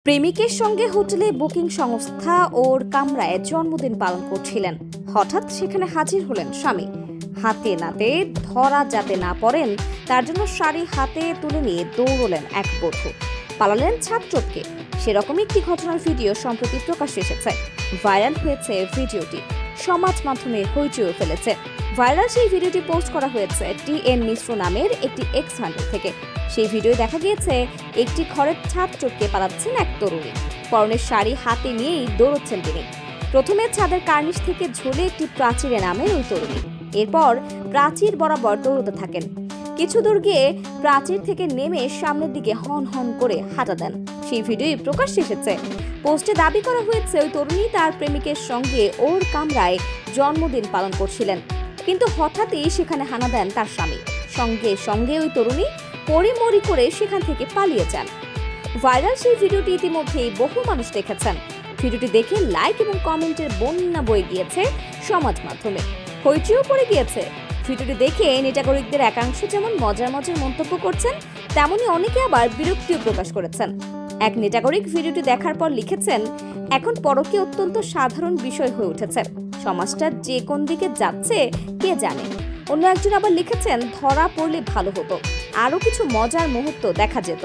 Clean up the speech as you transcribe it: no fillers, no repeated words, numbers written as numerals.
প্রেমিকের সঙ্গে হোটেলে বুকিং সংস্থা ওর কামরায় জন্মদিন পালন করছিলেন। হঠাৎ সেখানে হাজির হলেন স্বামী। হাতে নাতে ধরা যাতে না পড়েন তার জন্য শাড়ি হাতে তুলে নিয়ে দৌড়লেন এক বধূ, পালালেন ছাদ টপকে। সেরকমই একটি ঘটনার ভিডিও সম্প্রতি প্রকাশ্যে এসেছে। ভাইরাল হয়েছে ভিডিওটি, সমাজ মাধ্যমে হইচই ফেলেছে। ভাইরাল সেই ভিডিওটি পোস্ট করা হয়েছে TN মিশ্র নামের একটি এক্স হ্যান্ডেল থেকে। সেই ভিডিও দেখা গিয়েছে একটি ঘরের ছাদ টপকে পালাচ্ছেন এক তরুণী। পরনের শাড়ি হাতে নিয়েই দৌড়চ্ছেন তিনি। প্রথমে ছাদের কার্নিশ থেকে ঝুলে একটি প্রাচীরে নামেন ওই তরুণী। এরপর প্রাচীর বরাবর দৌড়তে থাকেন। কিছু দূর গিয়ে প্রাচীর থেকে নেমে সামনের দিকে হন হন করে হাঁটা দেন। সেই ভিডিওই প্রকাশ্যে এসেছে। পোস্টে দাবি করা হয়েছে ওই তরুণী তার প্রেমিকের সঙ্গে ওর কামরায় জন্মদিন পালন করছিলেন, কিন্তু হঠাৎই সেখানে হানা দেন তার স্বামী। সঙ্গে সঙ্গে ওই তরুণী পরিমরি করে সেখান থেকে পালিয়ে যান। ভাইরাল সেই ভিডিওটি ইতিমধ্যেই বহু মানুষ দেখেছেন। ভিডিওটি দেখে লাইক এবং কমেন্টের বন্যা বয়ে গিয়েছে সমাজ মাধ্যমে, হইচইও পড়ে গিয়েছে। ভিডিওটি দেখে নেটাগরিকদের একাংশ যেমন মজার মজার মন্তব্য করছেন, তেমনি অনেকে আবার বিরক্তিও প্রকাশ করেছেন। এক নেটাগরিক ভিডিওটি দেখার পর লিখেছেন, এখন পরকে অত্যন্ত সাধারণ বিষয় হয়ে উঠেছে, সমাজটা যে কোন দিকে যাচ্ছে কে জানে। অন্য একজন আবার লিখেছেন, ধরা পড়লে ভালো হতো, আরো কিছু মজার মুহূর্ত দেখা যেত।